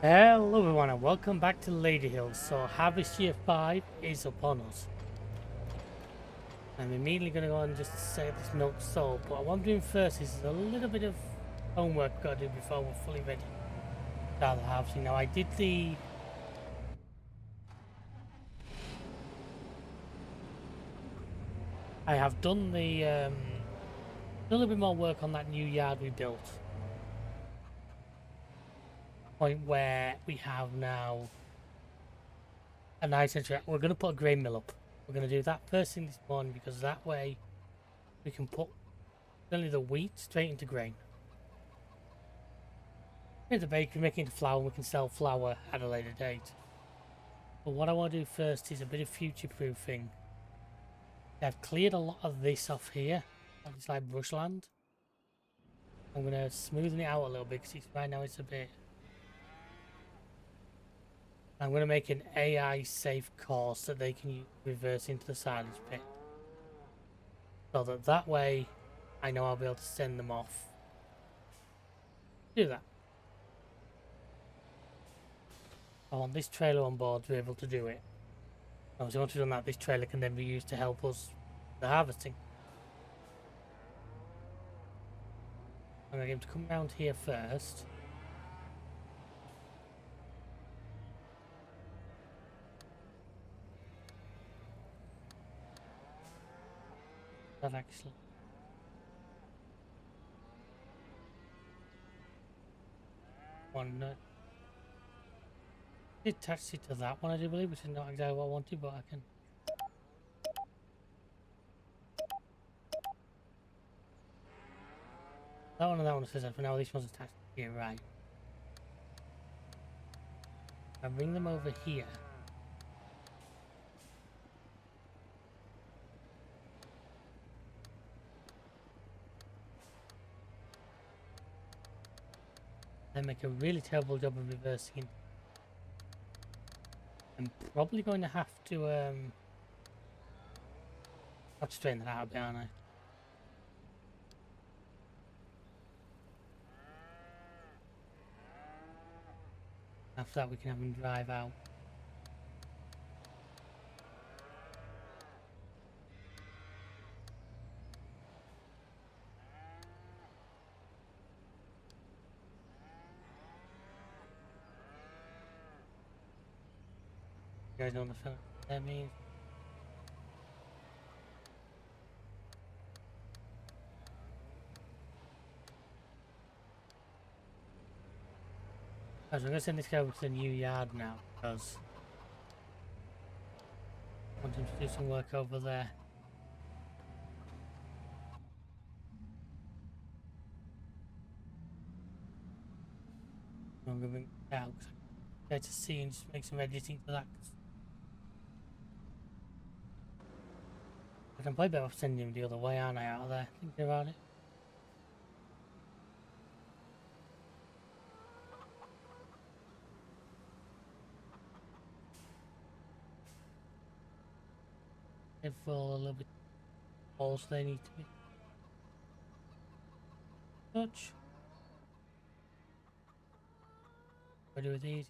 Hello everyone and welcome back to Ladyhill. So Harvest Year 5 is upon us. I'm immediately going to go and just say this milk sold, but what I'm doing first is a little bit of homework I've got to do before we're fully ready to start the harvesting. Now I have done a little bit more work on that new yard we built. Point where we have now a nice entry. We're going to put a grain mill up. We're going to do that first thing this morning because that way we can put only the wheat straight into grain. Here's the bakery, making it flour, and we can sell flour at a later date. But what I want to do first is a bit of future-proofing. I've cleared a lot of this off here, of this like brushland. I'm going to smoothen it out a little bit because right now it's a bit... I'm going to make an AI safe course that they can reverse into the silage pit. So that way I know I'll be able to send them off. Do that. I want this trailer on board to be able to do it. Obviously, once we've done that, this trailer can then be used to help us with the harvesting. I'm going to get him to come around here first. That actually... one attach it to that one, I do believe, which is not exactly what I wanted, but I can... That one and that one says that for now, this one's attached here, right. I bring them over here. They make a really terrible job of reversing it. I'm probably going to have to, have to straighten that out a bit, aren't I? After that, we can have them drive out. You guys know what that means? I'm going to send this guy over to the new yard now, because I want him to do some work over there. I'm going to out because I get to see and just make some editing for that. I can play better off sending him the other way, aren't I, out of there, thinking about it. They fall a little bit false, they need to be. Touch. What do with these?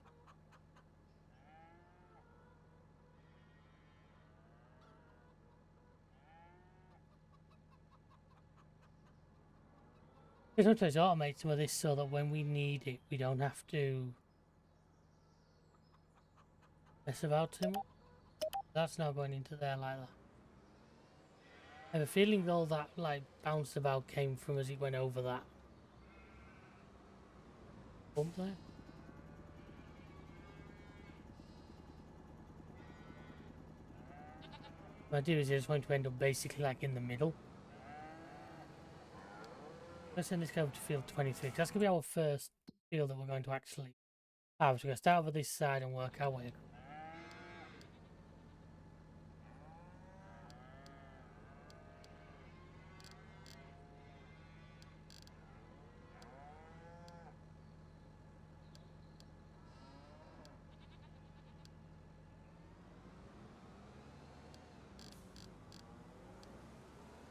You can sometimes automate some of this so that when we need it, we don't have to mess about too much. That's now going into there like that. I have a feeling all that like bounced about came from as he went over that bump there. What I do is I just want to end up basically like in the middle. Let's send this guy over to field 23 because that's going to be our first field that we're going to actually have. So we're going to start over this side and work our way.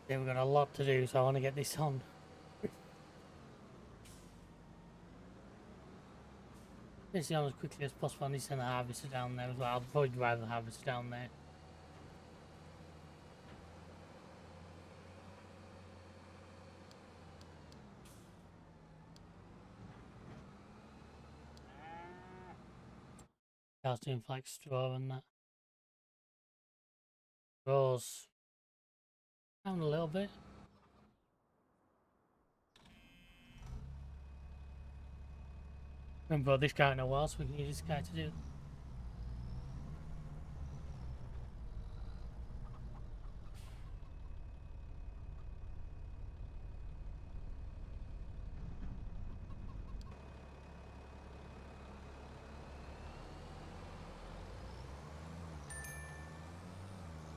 Yeah, we've got a lot to do, so I want to get this on. Basically on as quickly as possible. I need to send the harvester down there as well. I'll probably drive the harvester down there. I was doing for like straw and that. Straw's down a little bit. Remember this guy in a while, so we can use this guy to do.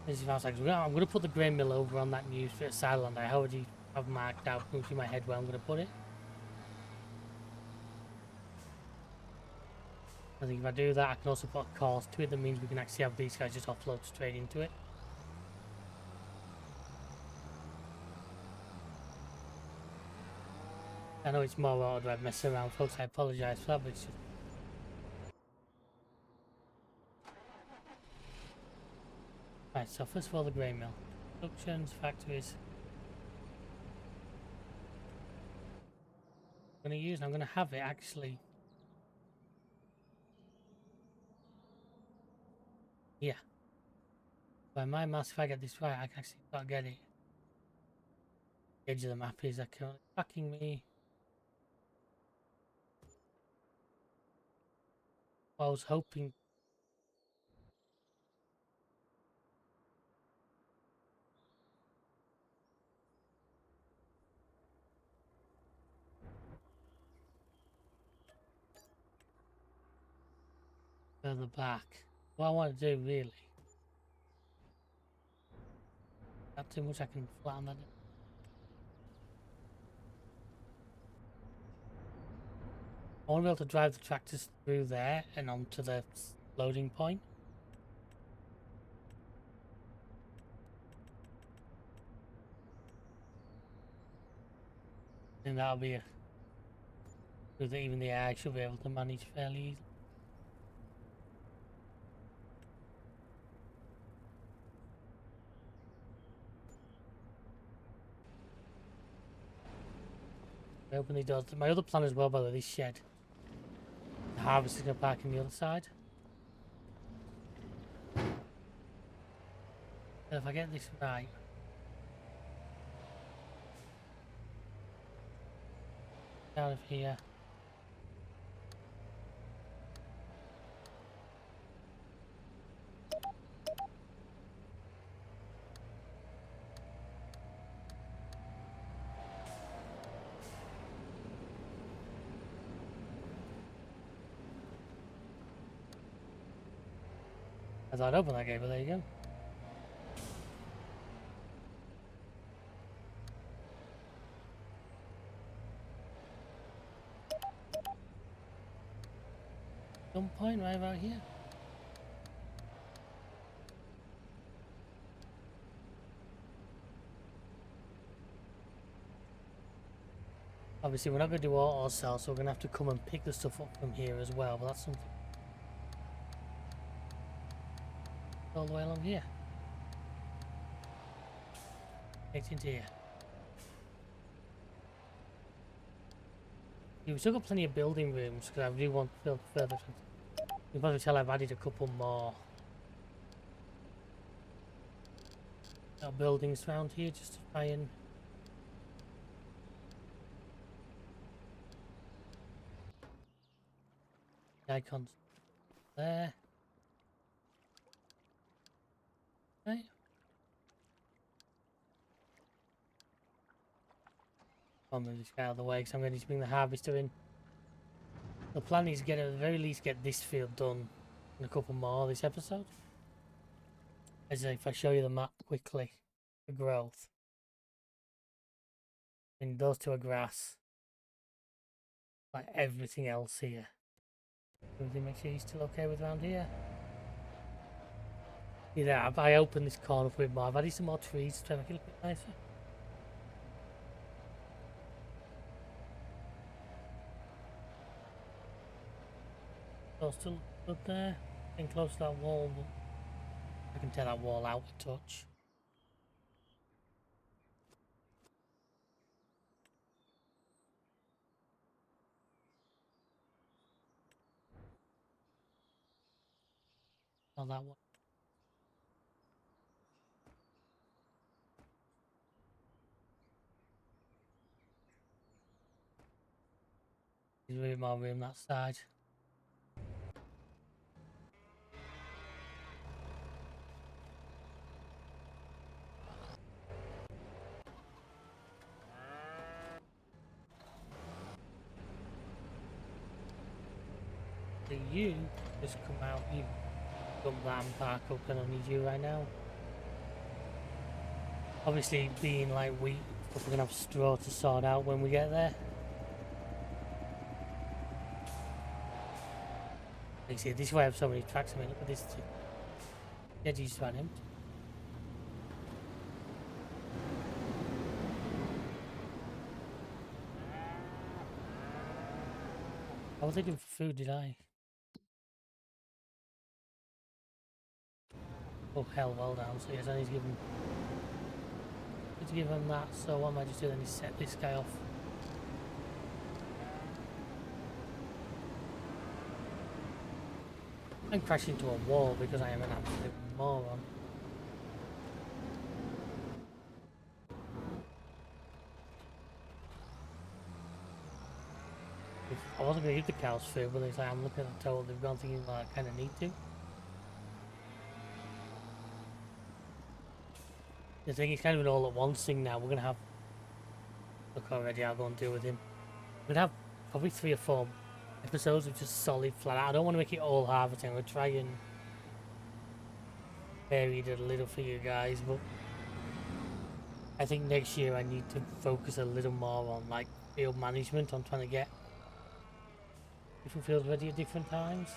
This is like, I'm going to put the grain mill over on that new bit of sideland I already have marked out in my head where I'm going to put it. I think if I do that, I can also put a course to it. That means we can actually have these guys just offload straight into it. I know it's more auto drive messing around, folks. I apologise for that, but it's just... Right, so first of all, the grain mill. Productions, factories. I'm going to use, and I'm going to have it actually. Yeah. By my maths, if I get this right, I can actually start getting it. The edge of the map is tracking me. I was hoping. Further back. What I want to do really. Not too much, I can flatten that. I want to be able to drive the tractors through there and onto the loading point. And that'll be a... so that even the AI should be able to manage fairly easily. I open the doors. My other plan as well, by the way, this shed. The harvest is going to park on the other side. So if I get this right. Out of here. I thought I'd open that gate, but there you go. Some point right about here. Obviously, we're not going to do auto sell, so we're going to have to come and pick the stuff up from here as well, but that's something. All the way along here. Get into here. Yeah, we've still got plenty of building rooms, because I really want to build further. You can probably tell I've added a couple more buildings around here, just to try and... The icons there. Right. I'll move this guy out of the way because I'm going to bring the harvester in. The plan is to get, at the very least, get this field done and a couple more this episode. As if I show you the map quickly, the growth. And those two are grass. Like everything else here. Everything, make sure you're still okay with around here. Yeah, I opened this corner for a bit more. I've added some more trees to try and make it look a bit nicer. So still good there. Getting close to that wall, but I can tear that wall out a touch. Not that one. There's a bit more room that side. So you just come out, you come that and park up, I don't need you right now. Obviously being like wheat, we're gonna have straw to sort out when we get there. Like I see, this is why I have so many tracks. I mean, look at this. Yeah, you just ran him. I was looking for food, did I? Oh hell, well down. So yes, I need to give him that. So what am I just doing? Is set this guy off. I'm crashing into a wall because I am an absolute moron. I wasn't going to give the cows food, but it's like I'm looking at the total they've gone thinking well, I kind of need to. The thing is kind of an all at once thing now. We're going to have... Look already, I'll go and deal with him. We're going to have probably 3 or 4 episodes of just solid flat out. I don't want to make it all harvesting. I'm going to try and vary it a little for you guys, but I think next year I need to focus a little more on like field management. I'm trying to get different fields ready at different times.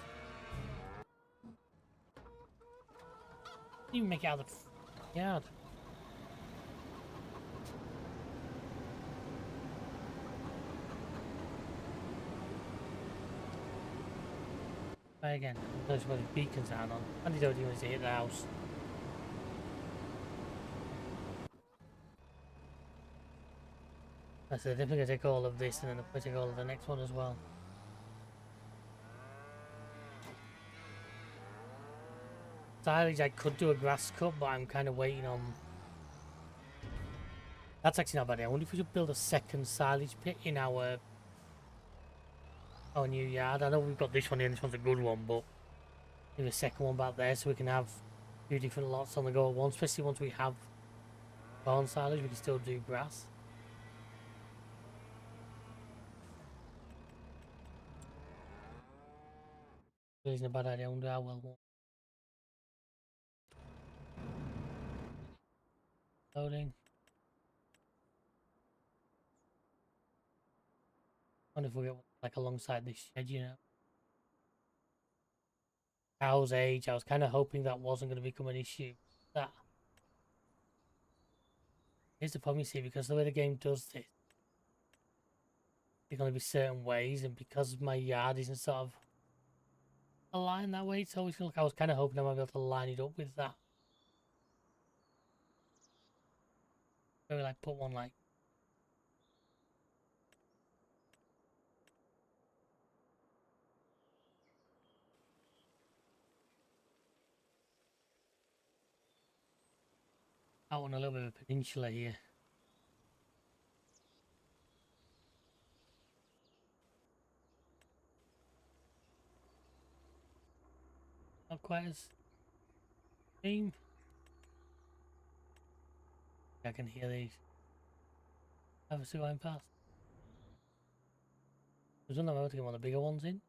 Even make it out of the yard. Try again. Notice where the beacons are on. And you don't even see hit the house. I said, definitely gonna take all of this and then I'll take all of the next one as well. Silage, I could do a grass cut, but I'm kind of waiting on... That's actually not bad. I wonder if we should build a second silage pit in our new yard. I know we've got this one here, and this one's a good one, but maybe a second one back there so we can have 2 different lots on the go at once, especially once we have corn silage, we can still do grass. It isn't a bad idea. I wonder how well. Loading. I wonder if we'll get like alongside this shed, you know. Cow's age. I was kind of hoping that wasn't going to become an issue. That here's the problem you see, because the way the game does this, there's going to be certain ways, and because my yard isn't sort of aligned that way, it's always going to look. I was kind of hoping I might be able to line it up with that. Maybe like put one like. Out on a little bit of a peninsula here. Not quite as steam. I can hear these. Have a see going past. There's one that I'm able to get one of the bigger ones in.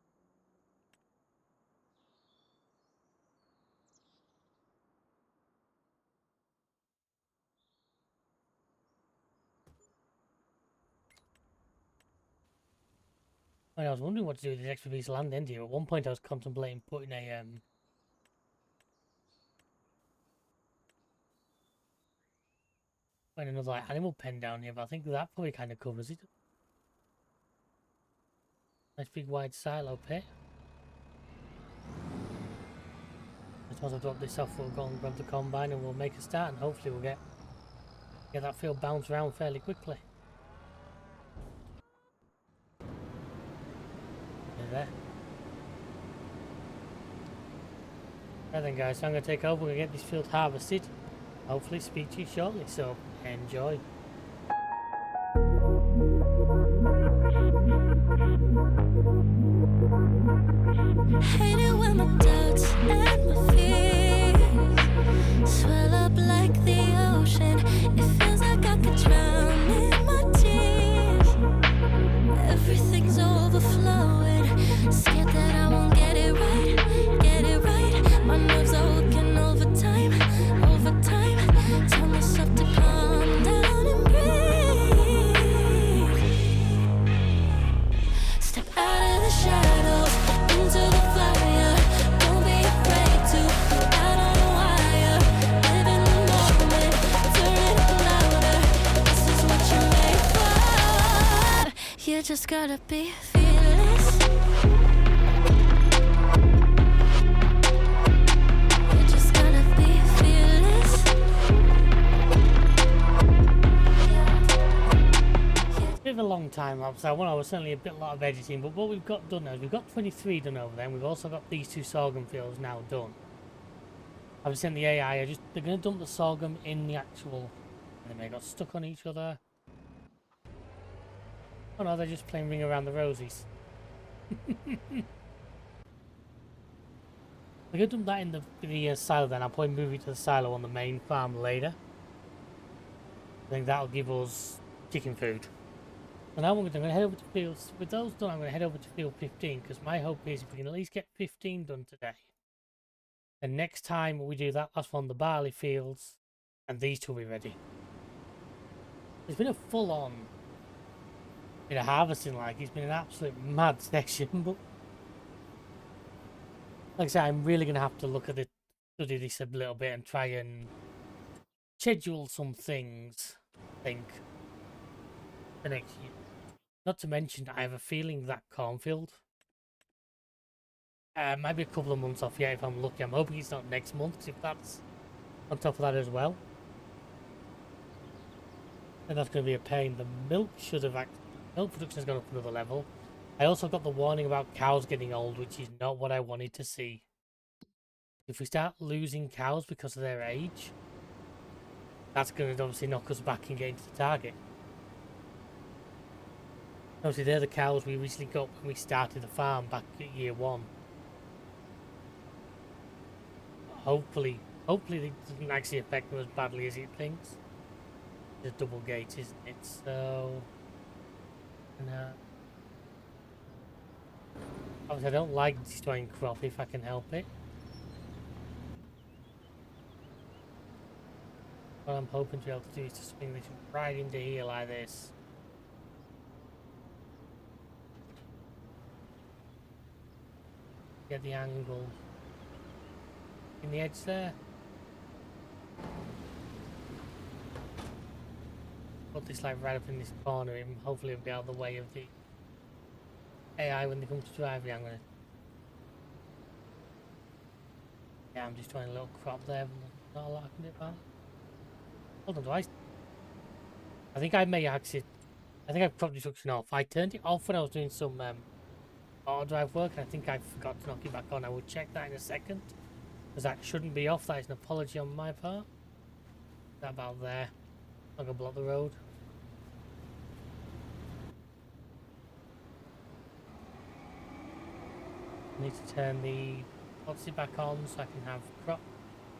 I was wondering what to do with this extra piece of land in here. At one point I was contemplating putting a putting another like animal pen down here, but I think that probably kind of covers it. Nice big wide silo pit. Just once I drop this off, we'll go and grab the combine and we'll make a start, and hopefully we'll get that field bounced around fairly quickly. There. Right then guys, so I'm going to take over, we're going to get this field harvested. Hopefully speak to you shortly, so enjoy. Hate it when my doubts and my fears swell up like the ocean. It feels like I could drown in my tears. Everything's overflowing. Scared that I won't get it right, get it right. My nerves are working overtime, overtime. Tell myself to calm down and breathe. Step out of the shadows into the fire. Don't be afraid to go out on a wire. Live in the moment, turn it up louder. This is what you're made for. You just gotta be fearless. You just gotta be fearless. Bit of a long time lapse. That one I was certainly a lot of editing, but what we've got done now is we've got 23 done over there, and we've also got these 2 sorghum fields now done. I've sent the AI, they're going to dump the sorghum in the actual, and they may got stuck on each other. Oh no, they're just playing Ring Around the Rosies. We're going to dump that in the silo then. I'll probably move it to the silo on the main farm later. I think that'll give us chicken food. And now I'm going to head over to fields. With those done, I'm going to head over to field 15, because my hope is if we can at least get 15 done today. And next time we do that last one, the barley fields, and these 2 will be ready. It's been a full-on bit of harvesting, like it's been an absolute mad section, but like I said, I'm really going to have to look at study this a little bit and try and schedule some things, I think, for next year. Not to mention, I have a feeling that cornfield might be a couple of months off yet if I'm lucky. I'm hoping it's not next month, 'cause if that's on top of that as well, then that's going to be a pain. The milk should have milk production has gone up another level. I also got the warning about cows getting old, which is not what I wanted to see. If we start losing cows because of their age, that's going to obviously knock us back and get into the target. Obviously, they're the cows we originally got when we started the farm back at year 1. Hopefully it doesn't actually affect them as badly as it thinks. It's a double gate, isn't it? So, obviously I don't like destroying crop if I can help it. What I'm hoping to be able to do is to swing this right into here like this. Get the angle in the edge there. Put this like right up in this corner and hopefully it'll be out of the way of the AI when they come to drive. Yeah, I'm just trying a little crop there, but not a lot I can do about it. Hold on, I think I may actually, I think I've cropped destruction off. I turned it off when I was doing some auto drive work, and I think I forgot to knock it back on. I will check that in a second, because that shouldn't be off. That is an apology on my part. That about there. I'm gonna block the road. I need to turn the boxy back on so I can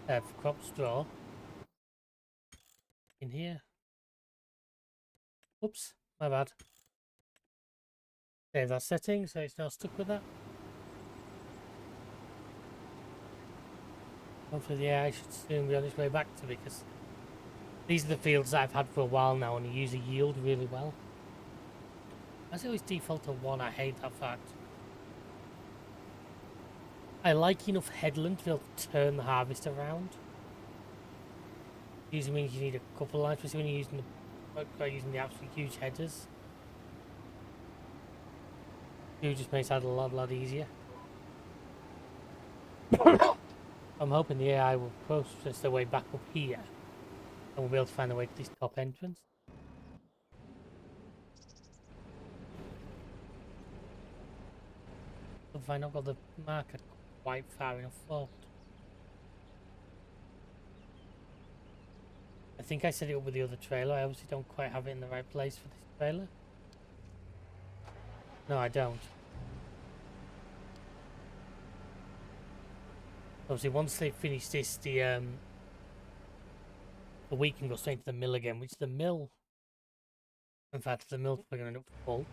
have crop straw in here. Oops, my bad. Save that setting so it's now stuck with that. Hopefully the AI should soon be on its way back to me, because these are the fields that I've had for a while now and they usually yield really well. I always default to 1, I hate that fact. I like enough headland to be able to turn the harvest around. Usually means you need a couple of lines, especially when you're using the absolute huge headers. It just makes that a lot easier. I'm hoping the AI will process their way back up here, and we'll be able to find a way to this top entrance. If I not got the marker quite far enough forward. I think I set it up with the other trailer. I obviously don't quite have it in the right place for this trailer. No, I don't. Obviously, once they finish this, the wheat can go straight to the mill again, which the mill, in fact, the mill's probably going to end up full.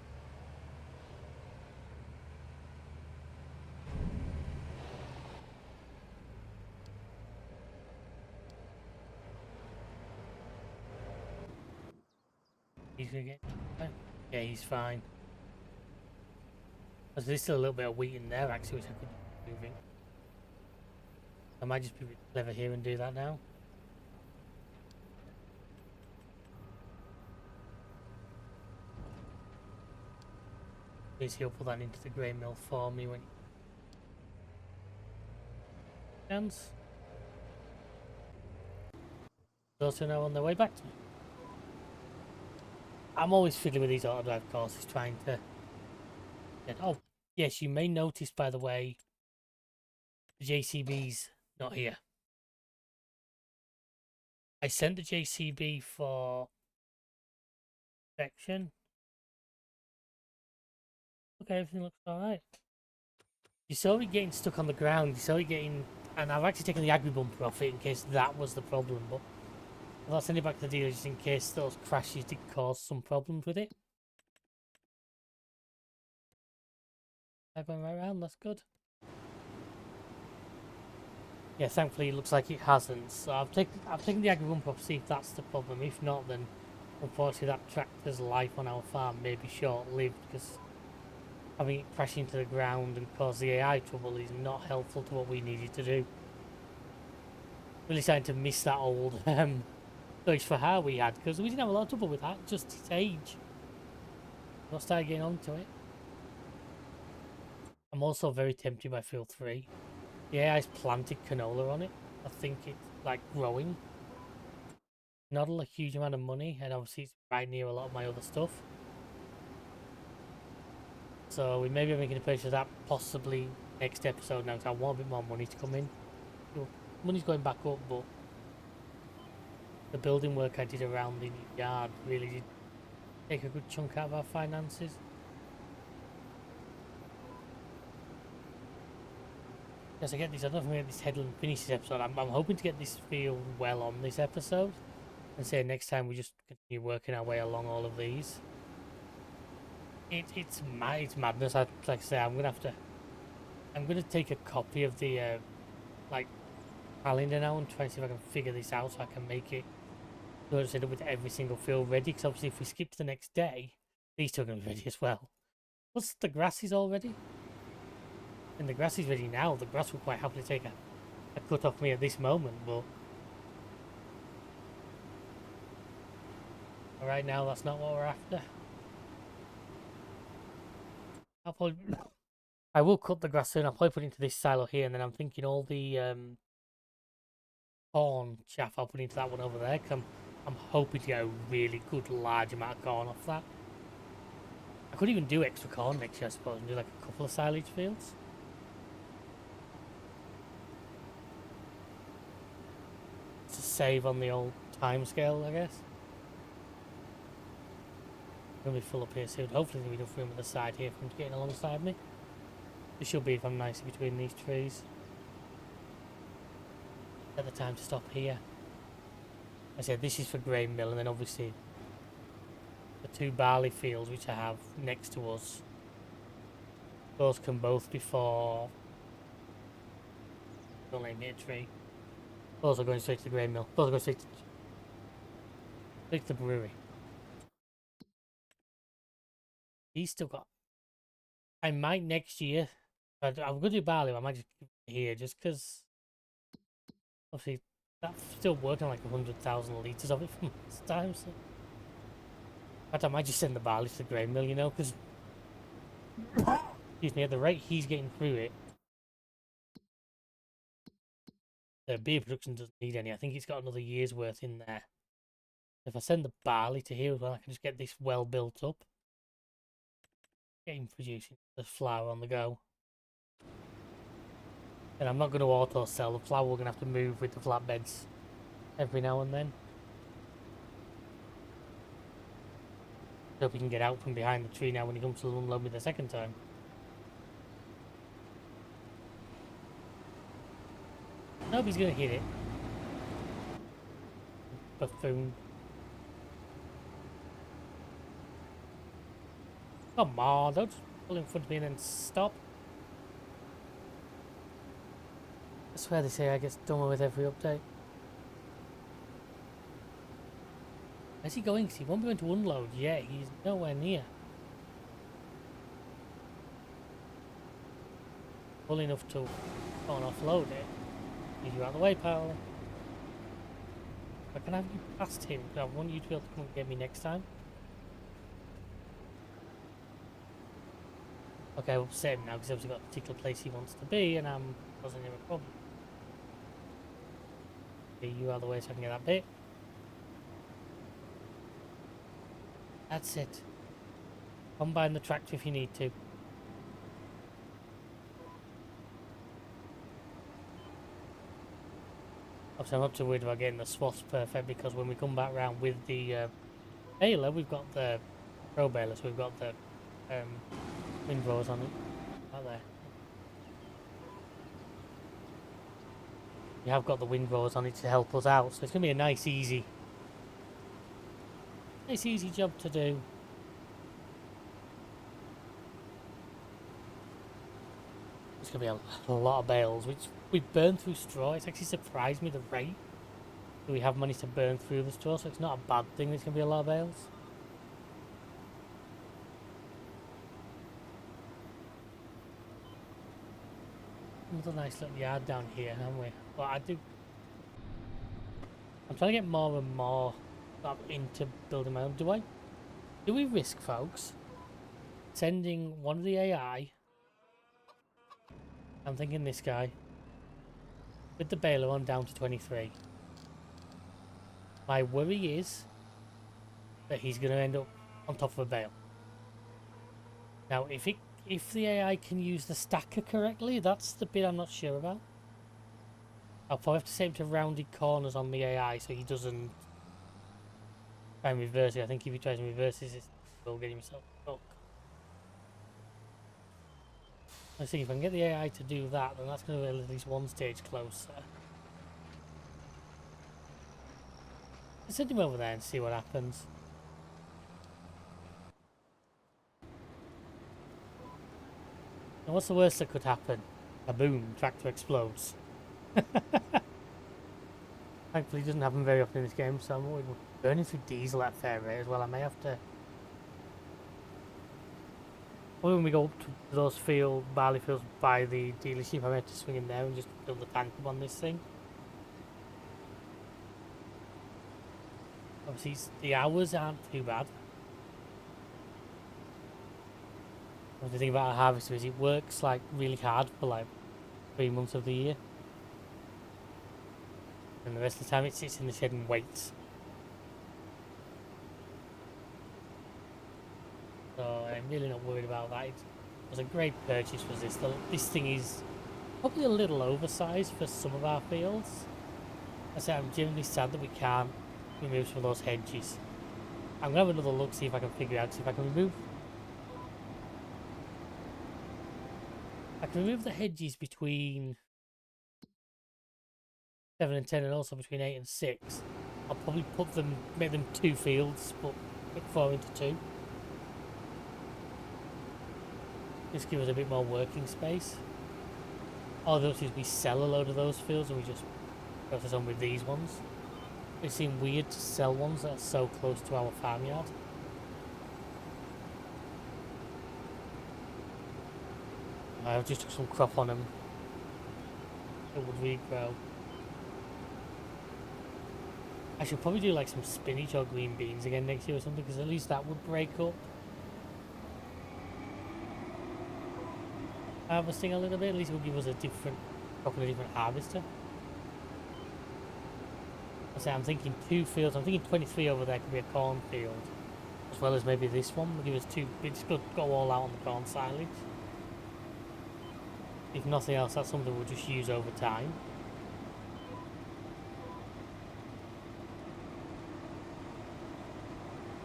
He's going to get... Yeah, he's fine. There's still a little bit of wheat in there, actually, which I could be moving. I might just be clever here and do that now. Please he'll put that into the grain mill for me when he can. Also now on their way back to me. I'm always fiddling with these auto drive courses, trying to get... Oh, yes, you may notice, by the way, the JCB's not here. I sent the JCB for inspection. Okay, everything looks alright. You saw it getting stuck on the ground, you saw it getting... And I've actually taken the agri bumper off it in case that was the problem, but I'll send it back to the dealer just in case those crashes did cause some problems with it. I'm going right around, that's good. Yeah, thankfully it looks like it hasn't. So I've taken the agri bumper off to see if that's the problem. If not, then unfortunately that tractor's life on our farm may be short-lived, because having it crash into the ground and cause the AI trouble is not helpful to what we needed to do. Really starting to miss that old Dodge for Har we had, because we didn't have a lot of trouble with that, just its age. I'll start getting onto it. I'm also very tempted by Field 3. The AI's planted canola on it. I think it's like growing. Not a huge amount of money, and obviously it's right near a lot of my other stuff. So we may be making a purchase of that possibly next episode now, because I want a bit more money to come in. Money's going back up, but the building work I did around the yard really did take a good chunk out of our finances. Yes, I get this. I don't know if I'm going to get this headland finish this episode. I'm hoping to get this field well on this episode, and say next time we just continue working our way along all of these. It's madness. Like I say, I'm gonna take a copy of the like calendar now and try and see if I can figure this out so I can make it so I just end up with every single field ready. Because obviously, if we skip to the next day, these two are going to be ready as well. Plus, the grass is all ready. And the grass is ready now. The grass will quite happily take a cut off me at this moment, but right now that's not what we're after. I will cut the grass soon. I'll probably put it into this silo here, and then I'm thinking all the corn chaff I'll put into that one over there, because I'm hoping to get a really good large amount of corn off that. I could even do extra corn next year, I suppose, and do like a couple of silage fields. To save on the old time scale, I guess. I'm going to be full up here soon. Hopefully there'll be enough room on the side here for him to get in alongside me. There should be if I'm nice between these trees. At the time to stop here. I said this is for grain mill, and then obviously the two barley fields which I have next to us. Those can both be for... Don't let me hit a tree. Those are going straight to the grain mill. Those are going straight to the brewery. He's still got... I might next year... I'm going to do barley, but I might just keep it here, just because... Obviously, that's still working like 100,000 litres of it from last time, so... In fact, I might just send the barley to the grain mill, you know, because... Excuse me, at the rate he's getting through it... the beer production doesn't need any. I think it's got another year's worth in there. If I send the barley to here as well, I can just get this well built up. Getting producing the flour on the go. And I'm not going to auto sell the flour. We're going to have to move with the flatbeds every now and then. Hope he can get out from behind the tree now when he comes to unload me the second time. Nope, he's going to hit it. Buffoon. Come on, don't just pull in front of me and then stop. I swear they say I get done with every update. Where's he going? 'Cause he won't be going to unload yet. He's nowhere near. Full enough to go and offload it. Get you out of the way, pal. But can I have you past him? I want you to be able to come and get me next time. Okay, we'll set him now because he's obviously got a particular place he wants to be, and I'm causing him a problem. Get you out of the way so I can get that bit. That's it. Combine the tractor if you need to. Obviously, I'm not too worried about getting the swaths perfect because when we come back round with the baler, we've got the pro baler, so we've got the windrows on it. Right there. We have got the windrows on it to help us out, so it's going to be a nice, easy job to do. It's going to be a lot of bales, which we burn through straw. It's actually surprised me the rate that we have managed to burn through the straw, so it's not a bad thing. There's going to be a lot of bales. Another nice little yard down here, haven't we? Well, I'm trying to get more and more into building my own. Do we risk, folks, sending one of the AI? I'm thinking this guy with the baler on down to 23. My worry is that he's going to end up on top of a bale. Now, if the AI can use the stacker correctly, that's the bit I'm not sure about. I'll probably have to set him to rounded corners on the AI so he doesn't try and reverse it. I think if he tries and reverses it, he'll get himself stuck. I see if I can get the AI to do that, then that's going to be at least one stage closer. I'll send him over there and see what happens. And what's the worst that could happen? A boom, tractor explodes. Thankfully it doesn't happen very often in this game, so I'm always burning through diesel at a fair rate as well. I may have to... When we go up to those barley fields by the dealership, I may have to swing in there and just build the tank up on this thing. Obviously the hours aren't too bad. The thing about a harvester is it works like really hard for like 3 months of the year, and the rest of the time it sits in the shed and waits. So I'm really not worried about that. It was a great purchase. Was this? This thing is probably a little oversized for some of our fields. I say I'm genuinely sad that we can't remove some of those hedges. I'm gonna have another look, see if I can figure out, see if I can remove. I can remove the hedges between 7 and 10 and also between 8 and 6. I'll probably make them 2 fields, but put 4 into 2. Just give us a bit more working space. All the other is we sell a load of those fields and we just process on with these ones. It seems weird to sell ones that are so close to our farmyard. I've just took some crop on them. It would regrow. I should probably do like some spinach or green beans again next year or something, because at least that would break up harvesting a little bit. At least it would give us a different crop and a different harvester. So I'm thinking 2 fields. I'm thinking 23 over there could be a cornfield, as well as maybe this one. We'll give us 2. It's good to go all out on the corn silage. If nothing else, that's something we'll just use over time.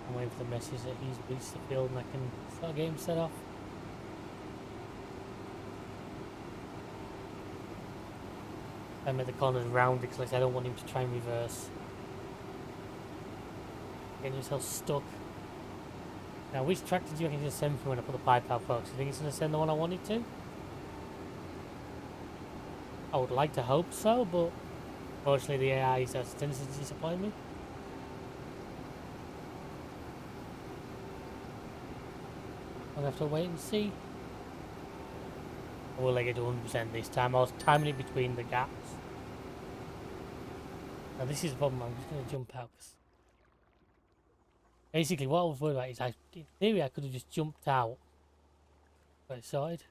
I'm waiting for the message that he's reached the field and I can start getting set off. I make the corners round because like I don't want him to try and reverse. Getting himself stuck. Now, which tractor do you reckon it's going to send for when I put the pipe out, folks? Do you think it's going to send the one I want it to? I would like to hope so, but unfortunately the AI has a tendency to disappoint me. I'll have to wait and see. I will get to 100% this time. I was timing it between the gaps. Now this is the problem. I'm just going to jump out. Basically, what I was worried about is, in theory, I could have just jumped out. But it's sorted.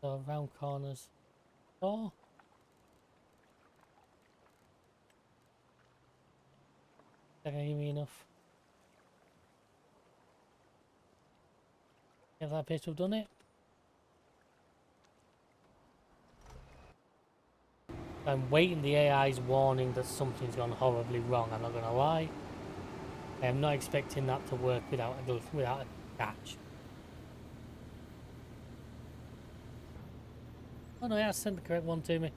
So around corners. Oh. Is that going to give me enough? Yeah, that appears to have done it. I'm waiting the AI's warning that something's gone horribly wrong, I'm not going to lie. I am not expecting that to work without a catch. Oh no, yeah, sent the correct one to me.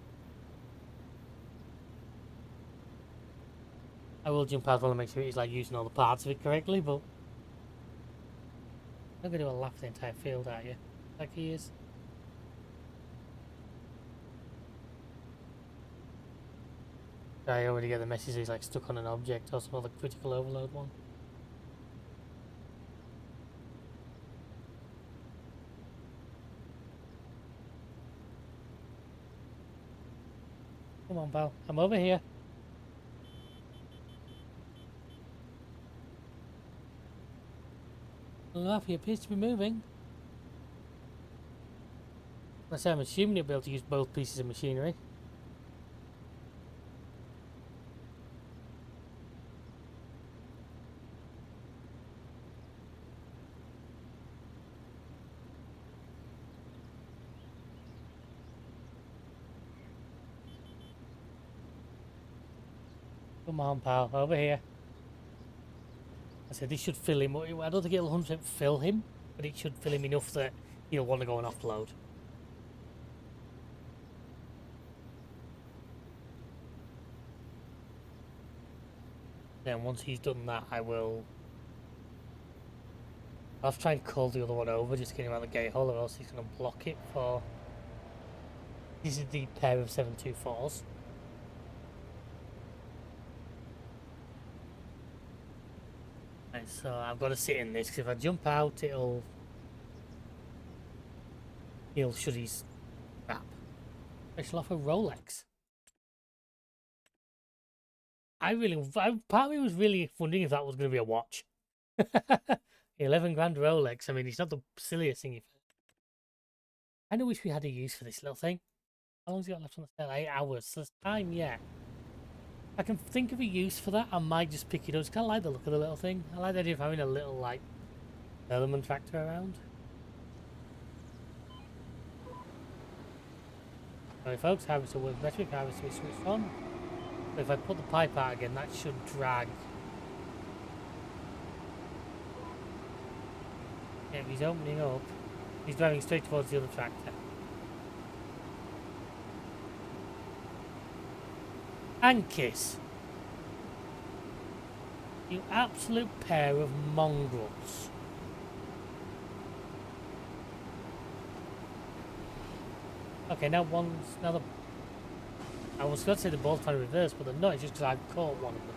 I will jump out while I make sure he's like using all the parts of it correctly, but I'm not going to do a lap the entire field, are you? Like he is. I already get the message he's like stuck on an object or some other critical overload one. Come on, pal. I'm over here. Enough, he appears to be moving. Let's say I'm assuming he'll be able to use both pieces of machinery. Come on, pal, over here. I said this should fill him. I don't think it'll 100% fill him, but it should fill him enough that he'll want to go and offload. Then once he's done that, I'll have to try and call the other one over just to get him out of the gate hole, or else he's going to block it for... This is the pair of 724s. Right, so I've got to sit in this, because if I jump out, he'll shut his crap. Special offer Rolex. Part of me was really wondering if that was going to be a watch. 11 grand Rolex. I mean, it's not the silliest thing you've heard. I kind of wish we had a use for this little thing. How long's it got left on the sale? 8 hours. So there's time yet. I can think of a use for that. I might just pick it up. It's kind of like the look of the little thing. I like the idea of having a little, like, element tractor around. Alright, folks, harvester works better if harvester is switched on. But if I put the pipe out again, that should drag. Yeah, if he's opening up, he's driving straight towards the other tractor. And kiss. You absolute pair of mongrels. Okay, now I was going to say they're both trying to reverse, but they're not. It's just because I've caught one of them.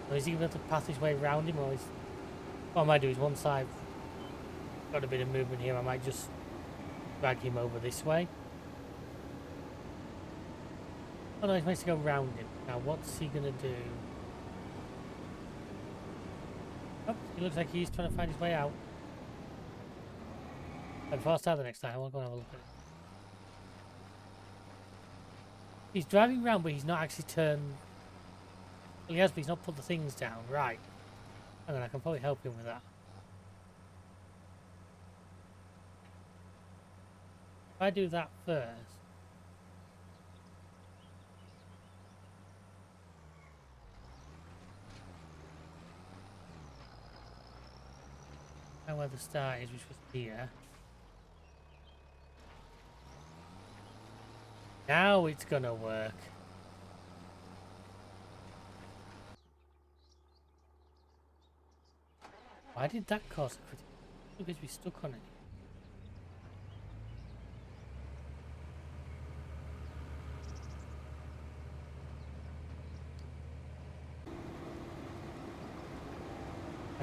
So is he going to path his way around him, or is... What I might do is once I've got a bit of movement here, I might just drag him over this way. Oh no, he's meant to go round him. Now what's he going to do? Oh, he looks like he's trying to find his way out. But before I start the next time, I want to go and have a look at it. He's driving around, but he's not actually turned. Well, he has, but he's not put the things down. Right. Hang on, I can probably help him with that. If I do that first. And where the start is, which was here. Now it's gonna work. Why did that cause a critical? Because we stuck on it.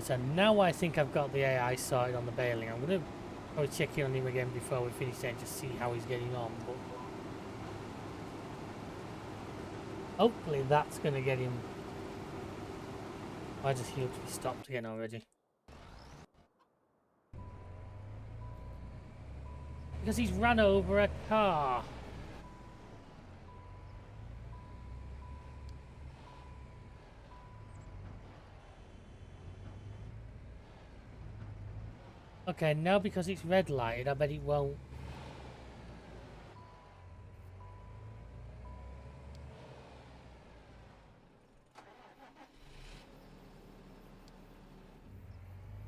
So now I think I've got the AI sorted on the bailing. I'm gonna probably check in on him again before we finish and just see how he's getting on. But hopefully that's gonna get him. I just healed to be stopped again already. Because he's ran over a car. Okay, now because it's red lighted, I bet it won't.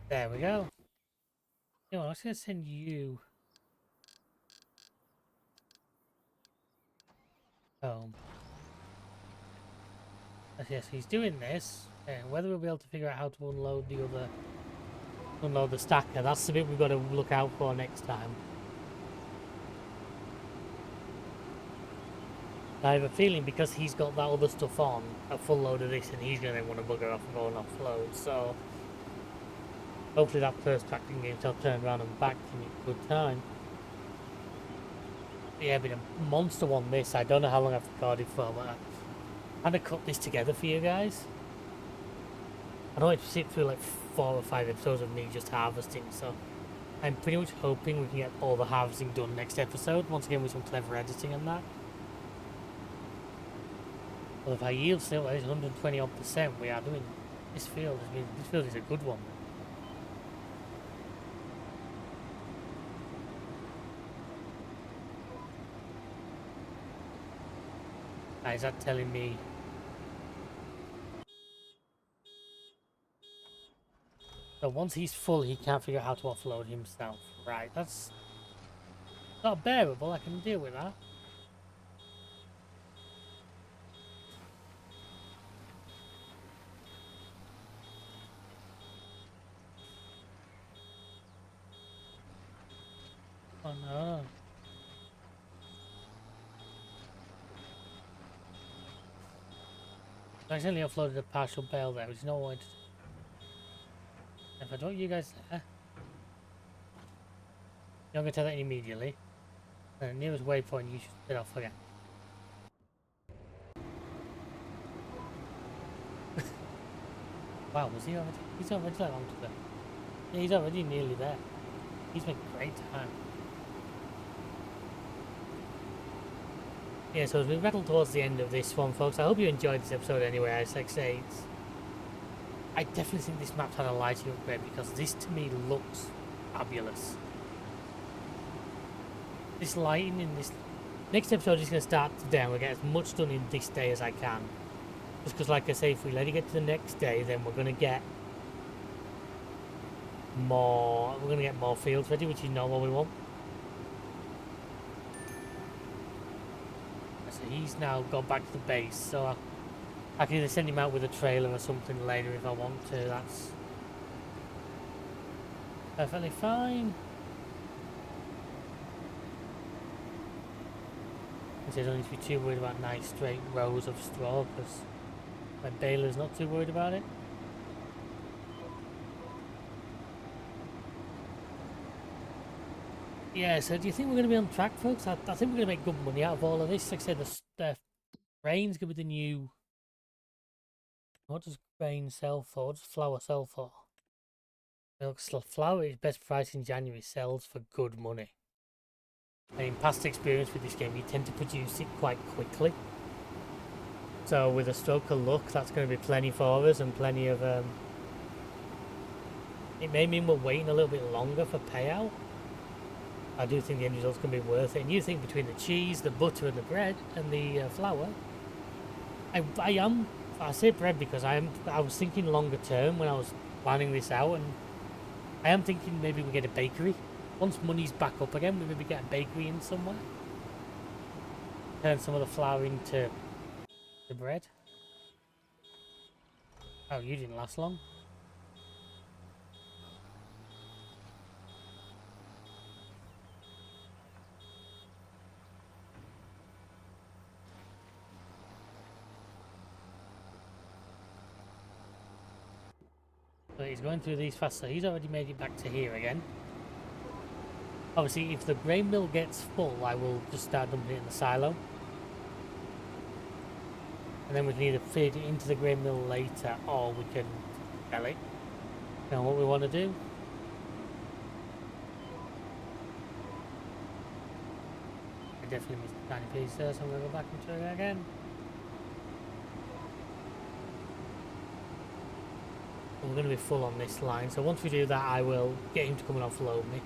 There we go. You know, I was going to send you home. Yes, he's doing this. And whether we'll be able to figure out how to unload the stacker, that's the bit we've got to look out for next time. I have a feeling because he's got that other stuff on, a full load of this, and he's going to want to bugger off and go and offload. So hopefully that first tracking game shall turn around and back to me in good time. But yeah, been a monster one this. I don't know how long I've recorded for, but I kind of cut this together for you guys. I don't want to sit through like 4 or 5 episodes of me just harvesting, so I'm pretty much hoping we can get all the harvesting done next episode, once again with some clever editing and that. Well, if our yield still is 120 odd %, we are doing this field. I mean, this field is a good one. Is that telling me? So once he's full, he can't figure out how to offload himself. Right, that's not bearable. I can deal with that. Oh no. I accidentally offloaded a partial bale there, which is not what I wanted to do. If I don't you guys there, you're going to tell that immediately. And the nearest waypoint you should set off again. Wow, was he already? He's already that long to go. Yeah, he's already nearly there. He's made great time. Yeah, so as we rattle towards the end of this one, folks, I hope you enjoyed this episode anyway. As like I say, I definitely think this map's had a lighting upgrade because this to me looks fabulous. This lighting in this next episode is going to start today and we'll get as much done in this day as I can. Just because, like I say, if we let it get to the next day, then we're going to get more. We're going to get more fields ready, which is not what we want. So he's now gone back to the base, so I can either send him out with a trailer or something later if I want to. That's perfectly fine. I don't need to be too worried about nice straight rows of straw because my baler's not too worried about it. Yeah, so do you think we're going to be on track, folks? I think we're going to make good money out of all of this. Like I said, the grain's going to be the new... What does grain sell for? What does flour sell for? Milk flour is best price in January, sells for good money. And in past experience with this game, you tend to produce it quite quickly. So with a stroke of luck, that's going to be plenty for us and plenty of... It may mean we're waiting a little bit longer for payout. I do think the end result's going to be worth it. And you think between the cheese, the butter and the bread and the flour... I say bread because I was thinking longer term when I was planning this out, and I am thinking maybe we get a bakery. Once money's back up again, we maybe get a bakery in somewhere. Turn some of the flour into the bread. Oh, you didn't last long. So he's going through these fast, so he's already made it back to here again. Obviously, if the grain mill gets full, I will just start dumping it in the silo. And then we can either feed it into the grain mill later, or we can sell it. You know what we want to do? I definitely missed a tiny piece there, so I'm going to go back and try it again. We're going to be full on this line, so once we do that, I will get him to come and offload me.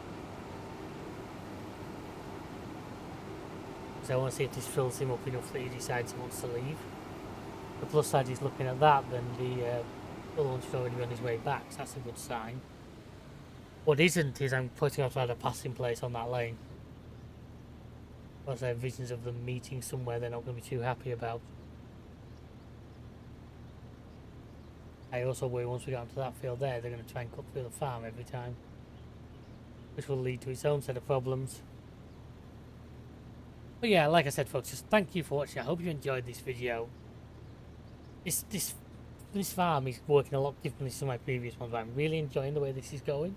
So I want to see if this fills him up enough that he decides he wants to leave. The plus side is looking at that, then the launch is already on his way back, so that's a good sign. What isn't is I'm putting outside a passing place on that lane. Because I have visions of them meeting somewhere they're not going to be too happy about. I also worry once we get onto that field there, they're going to try and cut through the farm every time. Which will lead to its own set of problems. But yeah, like I said folks, just thank you for watching. I hope you enjoyed this video. This farm is working a lot differently to my previous ones, but I'm really enjoying the way this is going.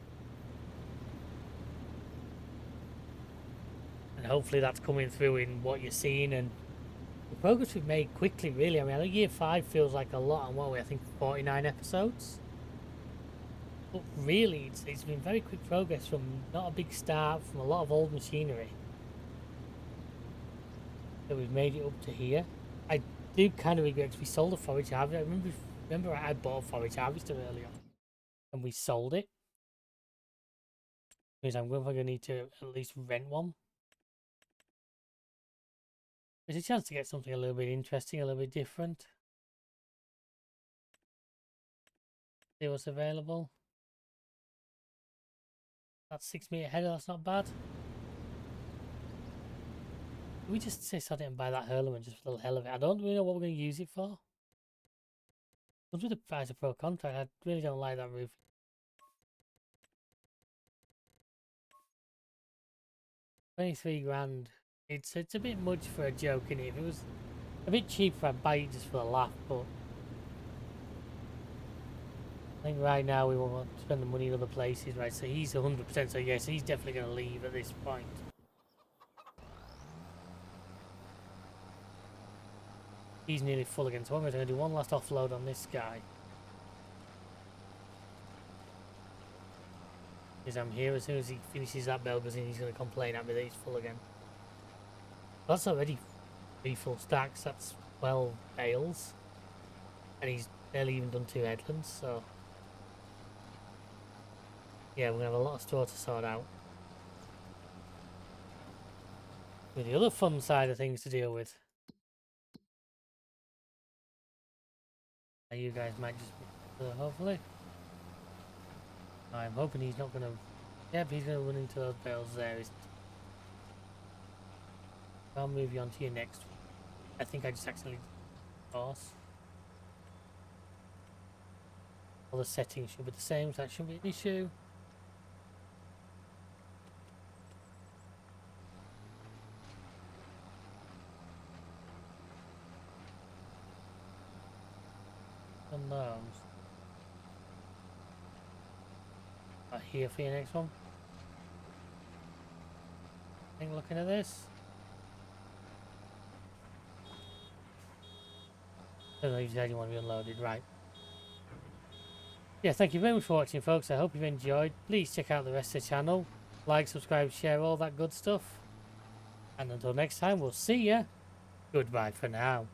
And hopefully that's coming through in what you're seeing and the progress we've made quickly, really. I mean, I know year 5 feels like a lot, and what are we, I think 49 episodes? But really, it's been very quick progress from not a big start, from a lot of old machinery. So we've made it up to here. I do kind of regret we sold a forage harvester. I remember I bought a forage harvester earlier and we sold it. Because I'm going to need to at least rent one. There's a chance to get something a little bit interesting, a little bit different. See what's available. That's 6 meter header, that's not bad. We just say sod it and buy that hurler just for the hell of it. I don't really know what we're going to use it for. Comes with the price of pro contract. I really don't like that roof. $23 grand. It's a bit much for a joke, innit? If it was a bit cheaper, I'd buy it just for a laugh, but I think right now we want to spend the money in other places, right? So he's 100%, so yes, he's definitely going to leave at this point. He's nearly full again, so I'm going to do one last offload on this guy. Because I'm here, as soon as he finishes that bell goes in, he's going to complain at me that he's full again. That's already 3 full stacks, that's 12 bales. And he's barely even done 2 headlands, so... yeah, we're going to have a lot of store to sort out. With the other fun side of things to deal with. You guys might just hopefully. I'm hoping he's not going to... yep, he's going to run into those bales there. I'll move you on to your next one. I think I just accidentally pass. All the settings should be the same, so that shouldn't be an issue. On those. Here for your next one. I think looking at this. I don't know, you said you want to be unloaded, right? Yeah, thank you very much for watching, folks. I hope you've enjoyed. Please check out the rest of the channel. Like, subscribe, share, all that good stuff. And until next time, we'll see ya. Goodbye for now.